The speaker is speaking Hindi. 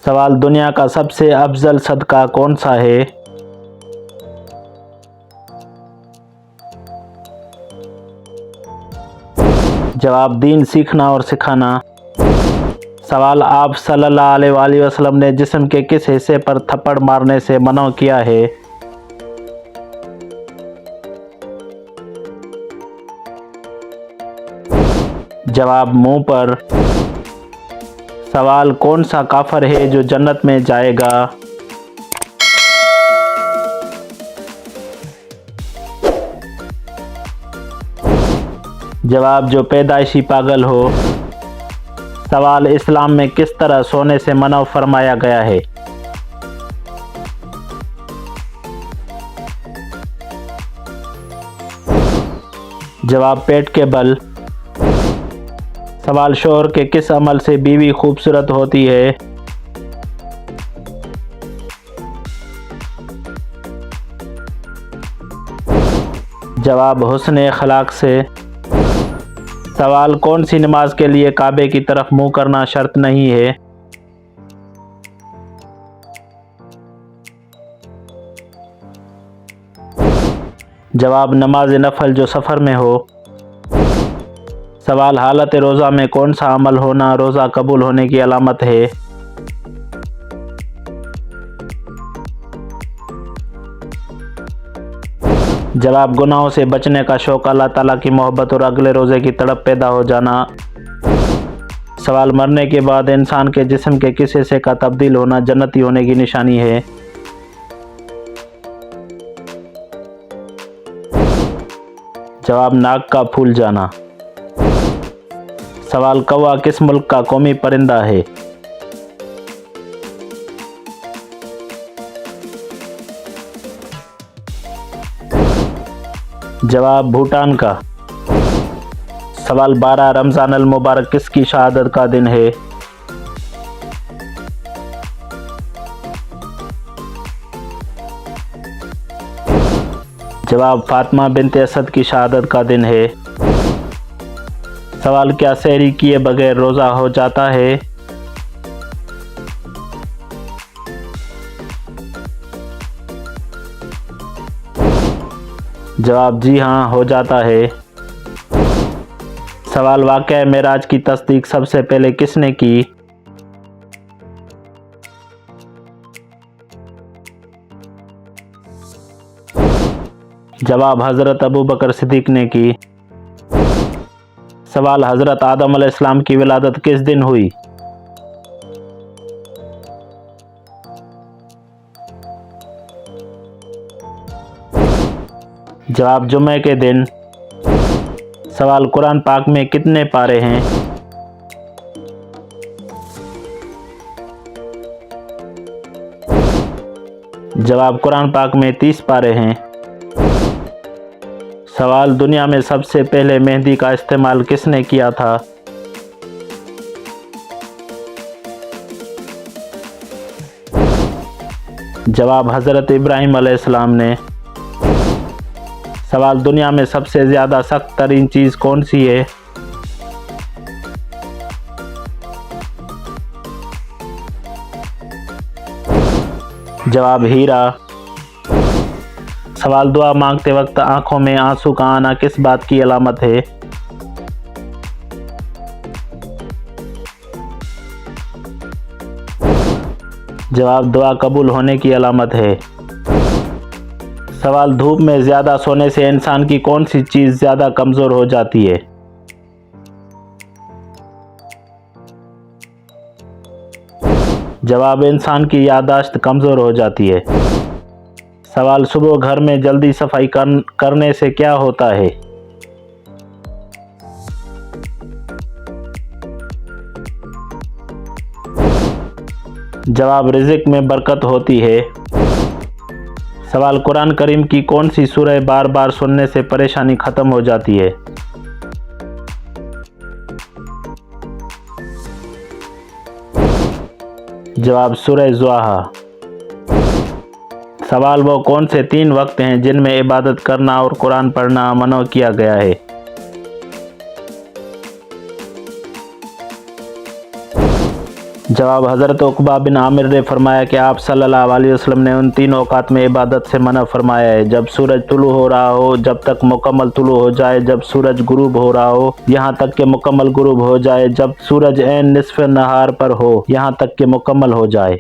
सवाल, दुनिया का सबसे अफजल सदका कौन सा है? जवाब, दीन सीखना और सिखाना। सवाल, आप सल्लल्लाहु अलैहि वसल्लम ने जिस्म के किस हिस्से पर थप्पड़ मारने से मना किया है? जवाब, मुंह पर। सवाल, कौन सा काफिर है जो जन्नत में जाएगा? जवाब, जो पैदाइशी पागल हो। सवाल, इस्लाम में किस तरह सोने से मना फरमाया गया है? जवाब, पेट के बल। सवाल, शौहर के किस अमल से बीवी खूबसूरत होती है? जवाब, हुस्न अखलाक से। सवाल, कौन सी नमाज के लिए काबे की तरफ मुंह करना शर्त नहीं है? जवाब, नमाज नफल जो सफ़र में हो। सवाल, हालत रोज़ा में कौन सा अमल होना रोज़ा कबूल होने की अलामत है? जवाब, गुनाहों से बचने का शौक़, अल्लाह ताला की मोहब्बत और अगले रोज़े की तड़प पैदा हो जाना। सवाल, मरने के बाद इंसान के जिस्म के किस हिस्से का तब्दील होना जन्नती होने की निशानी है? जवाब, नाक का फूल जाना। सवाल, कौवा किस मुल्क का कौमी परिंदा है? जवाब, भूटान का। सवाल, 12 रमज़ान अल मुबारक किसकी शहादत का दिन है? जवाब, फातिमा बिनते असद की शहादत का दिन है। सवाल, क्या सहरी किए बगैर रोज़ा हो जाता है? जवाब, जी हाँ, हो जाता है। सवाल, वाक़या मेराज की तस्दीक सबसे पहले किसने की? जवाब, हज़रत अबू बकर सिद्दीक़ ने की। सवाल, हज़रत आदम अलैहिस्सलाम की विलादत किस दिन हुई? जवाब, जुमे के दिन। सवाल, कुरान पाक में कितने पारे हैं? जवाब, कुरान पाक में 30 पारे हैं। सवाल, दुनिया में सबसे पहले मेहंदी का इस्तेमाल किसने किया था? जवाब, हज़रत इब्राहिम अलैहिस्सलाम ने। सवाल, दुनिया में सबसे ज़्यादा सख्त तरीन चीज़ कौन सी है? जवाब, हीरा। सवाल, दुआ मांगते वक्त आंखों में आंसू का आना किस बात की अलामत है? जवाब, दुआ कबूल होने की अलामत है। सवाल, धूप में ज़्यादा सोने से इंसान की कौन सी चीज़ ज़्यादा कमज़ोर हो जाती है? जवाब, इंसान की याददाश्त कमज़ोर हो जाती है। सवाल, सुबह घर में जल्दी सफाई करने से क्या होता है? जवाब, रिज़्क़ में बरकत होती है। सवाल, कुरान करीम की कौन सी सूरह बार बार सुनने से परेशानी ख़त्म हो जाती है? जवाब, सूरह ज़ुहा। सवाल, वो कौन से 3 वक्त हैं जिनमें इबादत करना और कुरान पढ़ना मना किया गया है? जवाब हज़रत उक़बा बिन आमिर ने फरमाया कि आप सल्लल्लाहु अलैहि वसल्लम ने उन 3 औकात में इबादत से मना फरमाया है, जब सूरज तुलू हो रहा हो, जब तक मुकम्मल तुलू हो जाए, जब सूरज गुरूब हो रहा हो, यहाँ तक कि मुकम्मल गुरूब हो जाए, जब सूरज ऐन निस्फ़ नहार पर हो, यहाँ तक कि मुकम्मल हो जाए।